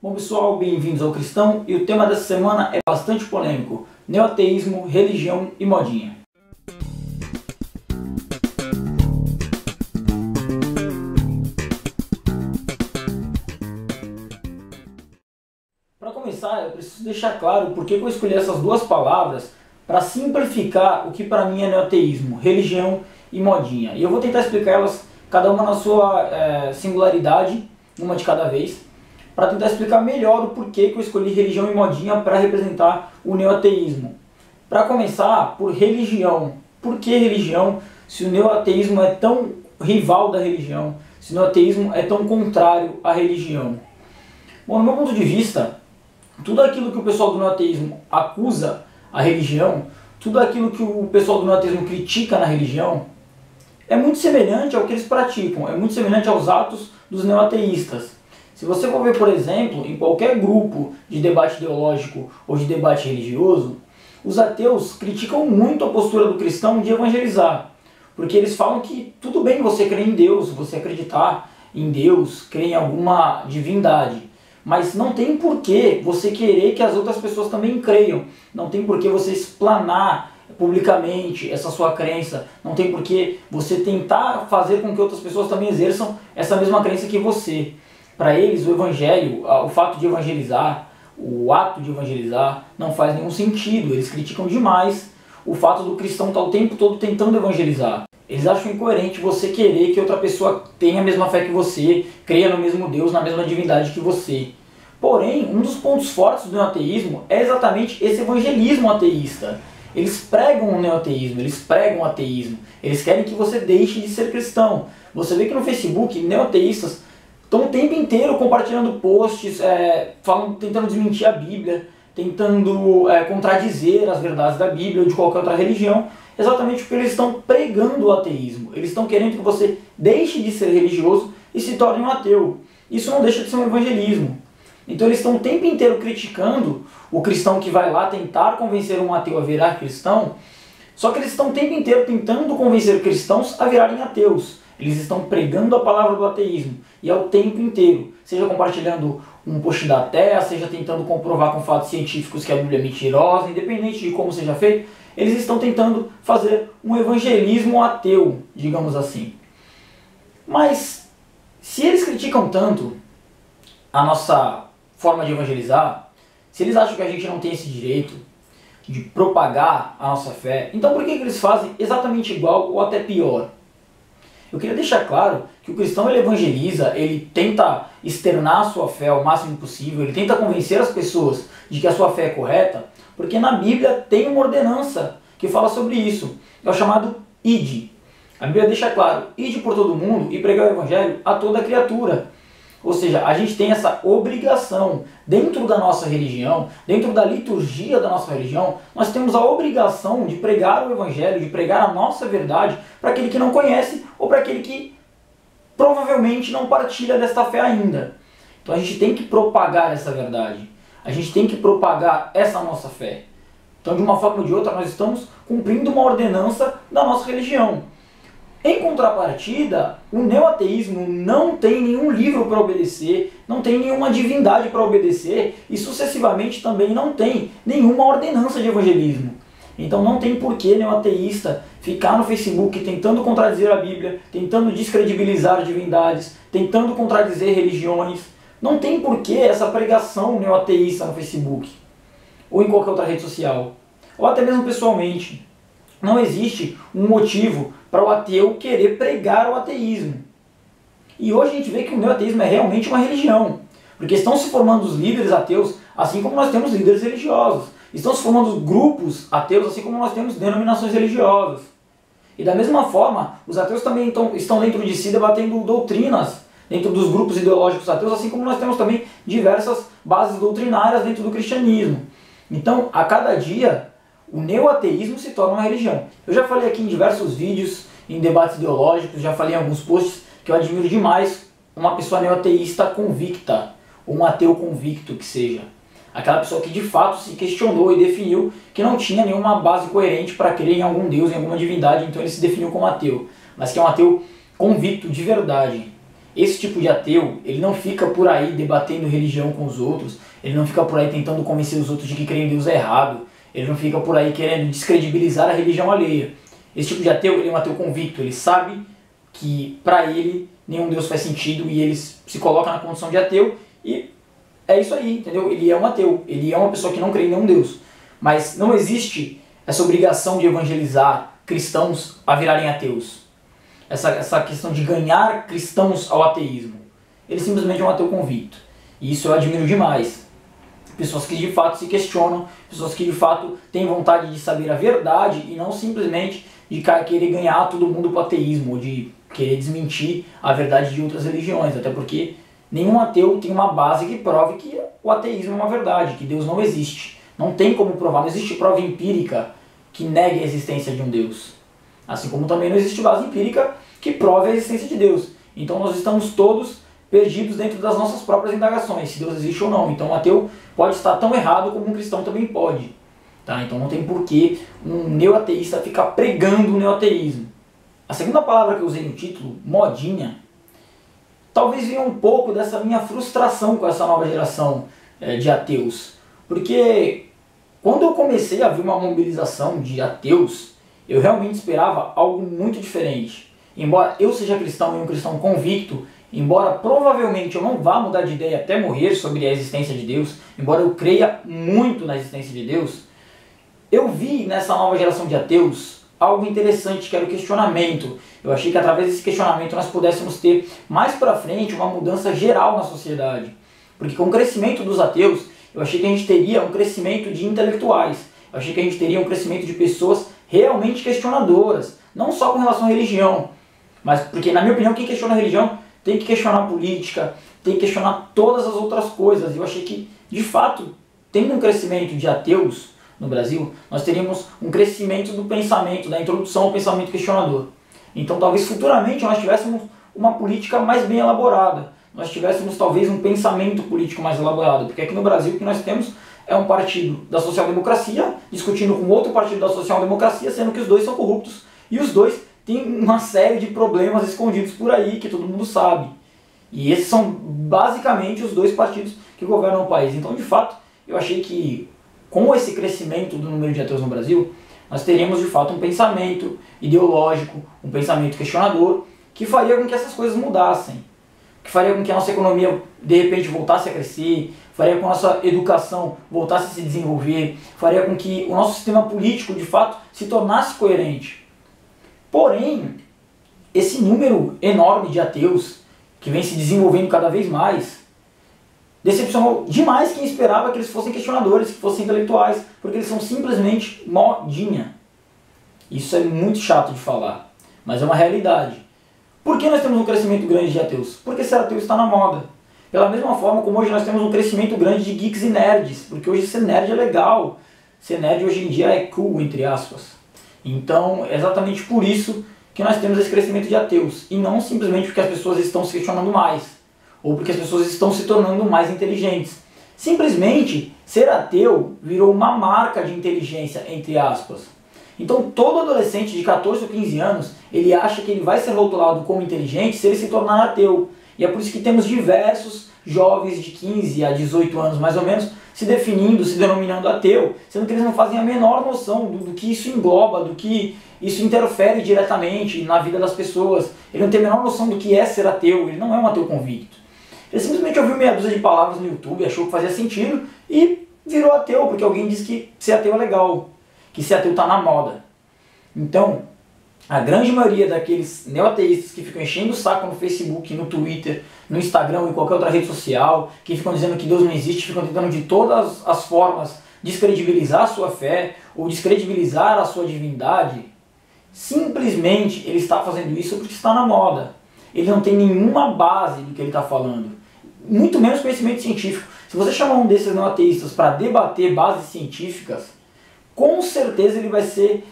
Bom pessoal, bem-vindos ao Cristão e o tema dessa semana é bastante polêmico: neoateísmo, religião e modinha. Para começar, eu preciso deixar claro por que eu escolhi essas duas palavras para simplificar o que para mim é neoateísmo, religião e modinha. E eu vou tentar explicar elas, cada uma na sua singularidade, uma de cada vez, para tentar explicar melhor o porquê que eu escolhi religião e modinha para representar o neoateísmo. Para começar, por religião. Por que religião, se o neoateísmo é tão rival da religião, se o neoateísmo é tão contrário à religião? Bom, no meu ponto de vista, tudo aquilo que o pessoal do neoateísmo acusa a religião, tudo aquilo que o pessoal do neoateísmo critica na religião, é muito semelhante ao que eles praticam, é muito semelhante aos atos dos neoateístas. Se você for ver, por exemplo, em qualquer grupo de debate ideológico ou de debate religioso, os ateus criticam muito a postura do cristão de evangelizar, porque eles falam que tudo bem você crer em Deus, você acreditar em Deus, crer em alguma divindade, mas não tem por que você querer que as outras pessoas também creiam, não tem por que você explanar publicamente essa sua crença, não tem por que você tentar fazer com que outras pessoas também exerçam essa mesma crença que você. Para eles, o evangelho, o fato de evangelizar, o ato de evangelizar, não faz nenhum sentido. Eles criticam demais o fato do cristão estar o tempo todo tentando evangelizar. Eles acham incoerente você querer que outra pessoa tenha a mesma fé que você, creia no mesmo Deus, na mesma divindade que você. Porém, um dos pontos fortes do neoateísmo é exatamente esse evangelismo ateísta. Eles pregam o neoateísmo, eles pregam o ateísmo, eles querem que você deixe de ser cristão. Você vê que no Facebook, neoateístas estão o tempo inteiro compartilhando posts, tentando desmentir a Bíblia, tentando contradizer as verdades da Bíblia ou de qualquer outra religião, exatamente porque eles estão pregando o ateísmo. Eles estão querendo que você deixe de ser religioso e se torne um ateu. Isso não deixa de ser um evangelismo. Então eles estão o tempo inteiro criticando o cristão que vai lá tentar convencer um ateu a virar cristão, só que eles estão o tempo inteiro tentando convencer cristãos a virarem ateus. Eles estão pregando a palavra do ateísmo, e ao tempo inteiro, seja compartilhando um post da Terra, seja tentando comprovar com fatos científicos que a Bíblia é mentirosa, independente de como seja feito, eles estão tentando fazer um evangelismo ateu, digamos assim. Mas, se eles criticam tanto a nossa forma de evangelizar, se eles acham que a gente não tem esse direito de propagar a nossa fé, então por que eles fazem exatamente igual ou até pior? Eu queria deixar claro que o cristão ele evangeliza, ele tenta externar a sua fé ao máximo possível, ele tenta convencer as pessoas de que a sua fé é correta, porque na Bíblia tem uma ordenança que fala sobre isso, é o chamado ide. A Bíblia deixa claro, ide por todo mundo e pregar o evangelho a toda criatura. Ou seja, a gente tem essa obrigação, dentro da nossa religião, dentro da liturgia da nossa religião, nós temos a obrigação de pregar o evangelho, de pregar a nossa verdade para aquele que não conhece ou para aquele que provavelmente não partilha desta fé ainda. Então a gente tem que propagar essa verdade, a gente tem que propagar essa nossa fé. Então de uma forma ou de outra nós estamos cumprindo uma ordenança da nossa religião. Em contrapartida, o neoateísmo não tem nenhum livro para obedecer, não tem nenhuma divindade para obedecer e sucessivamente também não tem nenhuma ordenança de evangelismo. Então não tem porquê neoateísta ficar no Facebook tentando contradizer a Bíblia, tentando descredibilizar divindades, tentando contradizer religiões. Não tem porquê essa pregação neoateísta no Facebook ou em qualquer outra rede social, ou até mesmo pessoalmente. Não existe um motivo para o ateu querer pregar o ateísmo. E hoje a gente vê que o neoateísmo é realmente uma religião, porque estão se formando os líderes ateus, assim como nós temos líderes religiosos. Estão se formando os grupos ateus, assim como nós temos denominações religiosas. E da mesma forma, os ateus também estão dentro de si debatendo doutrinas, dentro dos grupos ideológicos ateus, assim como nós temos também diversas bases doutrinárias dentro do cristianismo. Então, a cada dia, o neoateísmo se torna uma religião. Eu já falei aqui em diversos vídeos, em debates ideológicos, já falei em alguns posts que eu admiro demais uma pessoa neoateísta convicta, ou um ateu convicto que seja. Aquela pessoa que de fato se questionou e definiu que não tinha nenhuma base coerente para crer em algum Deus, em alguma divindade, então ele se definiu como ateu. Mas que é um ateu convicto de verdade. Esse tipo de ateu, ele não fica por aí debatendo religião com os outros, ele não fica por aí tentando convencer os outros de que crer em Deus é errado, ele não fica por aí querendo descredibilizar a religião alheia. Esse tipo de ateu, ele é um ateu convicto, ele sabe que para ele nenhum Deus faz sentido e ele se coloca na condição de ateu e é isso aí, entendeu? Ele é um ateu, ele é uma pessoa que não crê em nenhum Deus. Mas não existe essa obrigação de evangelizar cristãos a virarem ateus. Essa questão de ganhar cristãos ao ateísmo. Ele simplesmente é um ateu convicto. E isso eu admiro demais. Pessoas que de fato se questionam, pessoas que de fato têm vontade de saber a verdade e não simplesmente de querer ganhar todo mundo para o ateísmo, ou de querer desmentir a verdade de outras religiões. Até porque nenhum ateu tem uma base que prove que o ateísmo é uma verdade, que Deus não existe. Não tem como provar, não existe prova empírica que negue a existência de um Deus. Assim como também não existe base empírica que prove a existência de Deus. Então nós estamos todos perdidos dentro das nossas próprias indagações, se Deus existe ou não. Então um ateu pode estar tão errado como um cristão também pode. Tá? Então não tem porquê um neoateísta ficar pregando o neoateísmo. A segunda palavra que eu usei no título, modinha, talvez venha um pouco dessa minha frustração com essa nova geração de ateus. Porque quando eu comecei a ver uma mobilização de ateus, eu realmente esperava algo muito diferente. Embora eu seja cristão e um cristão convicto, embora provavelmente eu não vá mudar de ideia até morrer sobre a existência de Deus, embora eu creia muito na existência de Deus, eu vi nessa nova geração de ateus algo interessante, que era o questionamento. Eu achei que através desse questionamento nós pudéssemos ter mais pra frente uma mudança geral na sociedade. Porque com o crescimento dos ateus, eu achei que a gente teria um crescimento de intelectuais. Eu achei que a gente teria um crescimento de pessoas realmente questionadoras. Não só com relação à religião, mas porque, na minha opinião, quem questiona a religião tem que questionar a política, tem que questionar todas as outras coisas. Eu achei que, de fato, tendo um crescimento de ateus no Brasil, nós teríamos um crescimento do pensamento, da introdução ao pensamento questionador. Então, talvez futuramente nós tivéssemos uma política mais bem elaborada. Nós tivéssemos talvez um pensamento político mais elaborado, porque aqui no Brasil o que nós temos é um partido da social-democracia discutindo com outro partido da social-democracia, sendo que os dois são corruptos e os dois têm uma série de problemas escondidos por aí que todo mundo sabe. E esses são basicamente os dois partidos que governam o país. Então, de fato, eu achei que com esse crescimento do número de ateus no Brasil, nós teríamos de fato um pensamento ideológico, um pensamento questionador, que faria com que essas coisas mudassem. Que faria com que a nossa economia de repente voltasse a crescer, faria com que a nossa educação voltasse a se desenvolver, faria com que o nosso sistema político de fato se tornasse coerente. Porém, esse número enorme de ateus que vem se desenvolvendo cada vez mais decepcionou demais quem esperava que eles fossem questionadores, que fossem intelectuais, porque eles são simplesmente modinha. Isso é muito chato de falar, mas é uma realidade. Por que nós temos um crescimento grande de ateus? Porque ser ateu está na moda. Pela mesma forma como hoje nós temos um crescimento grande de geeks e nerds, porque hoje ser nerd é legal. Ser nerd hoje em dia é cool, entre aspas. Então, é exatamente por isso que nós temos esse crescimento de ateus, e não simplesmente porque as pessoas estão se questionando mais, ou porque as pessoas estão se tornando mais inteligentes. Simplesmente, ser ateu virou uma marca de inteligência, entre aspas. Então todo adolescente de 14 ou 15 anos, ele acha que ele vai ser rotulado como inteligente se ele se tornar ateu. E é por isso que temos diversos jovens de 15 a 18 anos, mais ou menos, se definindo, se denominando ateu, sendo que eles não fazem a menor noção do que isso engloba, do que isso interfere diretamente na vida das pessoas. Ele não tem a menor noção do que é ser ateu, ele não é um ateu convicto. Ele simplesmente ouviu meia dúzia de palavras no YouTube, achou que fazia sentido e virou ateu, porque alguém disse que ser ateu é legal, que ser ateu está na moda. Então, a grande maioria daqueles neoateístas que ficam enchendo o saco no Facebook, no Twitter, no Instagram ou em qualquer outra rede social, que ficam dizendo que Deus não existe, ficam tentando de todas as formas descredibilizar a sua fé ou descredibilizar a sua divindade, simplesmente ele está fazendo isso porque está na moda. Ele não tem nenhuma base do que ele está falando, muito menos conhecimento científico. Se você chamar um desses neoateístas para debater bases científicas, com certeza ele vai ser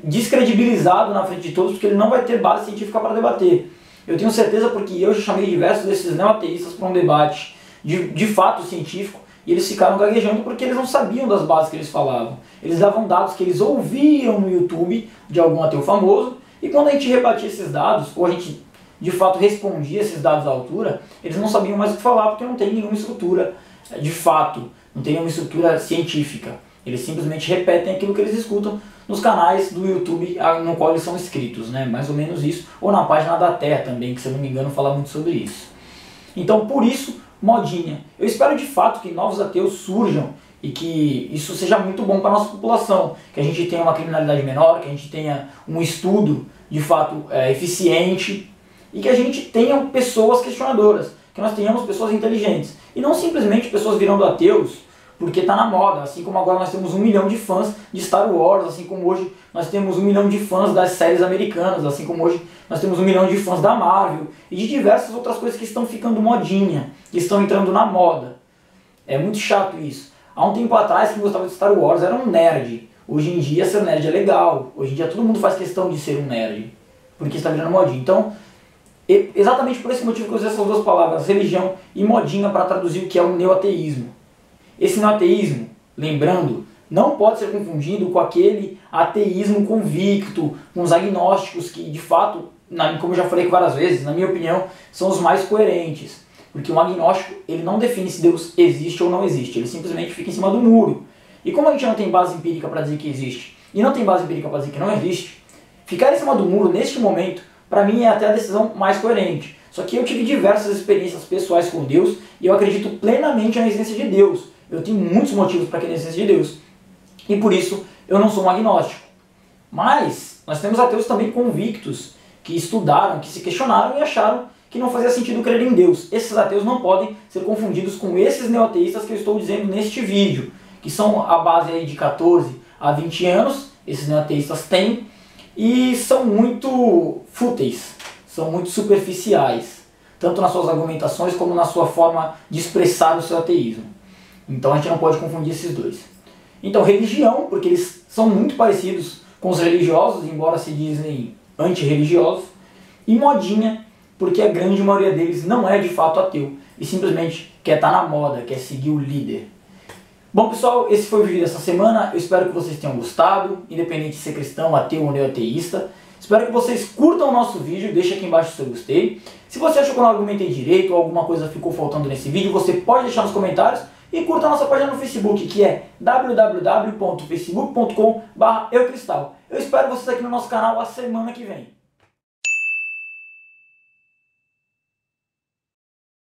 descredibilizado na frente de todos, porque ele não vai ter base científica para debater. Eu tenho certeza porque eu já chamei diversos desses neoateístas para um debate de fato científico, e eles ficaram gaguejando porque eles não sabiam das bases que eles falavam. Eles davam dados que eles ouviram no YouTube de algum ateu famoso, e quando a gente rebatia esses dados, ou a gente de fato respondia esses dados à altura, eles não sabiam mais o que falar porque não tem nenhuma estrutura de fato, não tem nenhuma estrutura científica. Eles simplesmente repetem aquilo que eles escutam nos canais do YouTube no qual eles são inscritos, né? Mais ou menos isso, ou na página da Terra também, que se eu não me engano fala muito sobre isso. Então por isso, modinha. Eu espero de fato que novos ateus surjam e que isso seja muito bom para a nossa população, que a gente tenha uma criminalidade menor, que a gente tenha um estudo de fato eficiente e que a gente tenha pessoas questionadoras, que nós tenhamos pessoas inteligentes e não simplesmente pessoas virando ateus porque está na moda, assim como agora nós temos 1 milhão de fãs de Star Wars, assim como hoje nós temos 1 milhão de fãs das séries americanas, assim como hoje nós temos 1 milhão de fãs da Marvel e de diversas outras coisas que estão ficando modinha, que estão entrando na moda. É muito chato isso. Há um tempo atrás, quem gostava de Star Wars era um nerd. Hoje em dia ser nerd é legal. Hoje em dia todo mundo faz questão de ser um nerd, porque está virando modinha. Então, exatamente por esse motivo que eu usei essas duas palavras, religião e modinha, para traduzir o que é o neoateísmo. Esse neoateísmo, lembrando, não pode ser confundido com aquele ateísmo convicto, com os agnósticos que, de fato, como eu já falei várias vezes, na minha opinião, são os mais coerentes. Porque um agnóstico, ele não define se Deus existe ou não existe, ele simplesmente fica em cima do muro. E como a gente não tem base empírica para dizer que existe, e não tem base empírica para dizer que não existe, ficar em cima do muro neste momento, para mim é até a decisão mais coerente. Só que eu tive diversas experiências pessoais com Deus, e eu acredito plenamente na existência de Deus. Eu tenho muitos motivos para crer na existência de Deus. E por isso eu não sou um agnóstico. Mas nós temos ateus também convictos, que estudaram, que se questionaram e acharam que não fazia sentido crer em Deus. Esses ateus não podem ser confundidos com esses neoateístas que eu estou dizendo neste vídeo, que são a base aí de 14 a 20 anos, esses neoateístas têm, e são muito fúteis, são muito superficiais, tanto nas suas argumentações como na sua forma de expressar o seu ateísmo. Então a gente não pode confundir esses dois. Então religião, porque eles são muito parecidos com os religiosos, embora se dizem antirreligiosos, e modinha, porque a grande maioria deles não é de fato ateu, e simplesmente quer estar na moda, quer seguir o líder. Bom pessoal, esse foi o vídeo dessa semana, eu espero que vocês tenham gostado, independente de ser cristão, ateu ou neoateísta. Espero que vocês curtam o nosso vídeo, deixa aqui embaixo se eu gostei. Se você achou que eu não argumentei direito ou alguma coisa ficou faltando nesse vídeo, você pode deixar nos comentários. E curta a nossa página no Facebook, que é www.facebook.com/eucristal. Eu espero vocês aqui no nosso canal a semana que vem.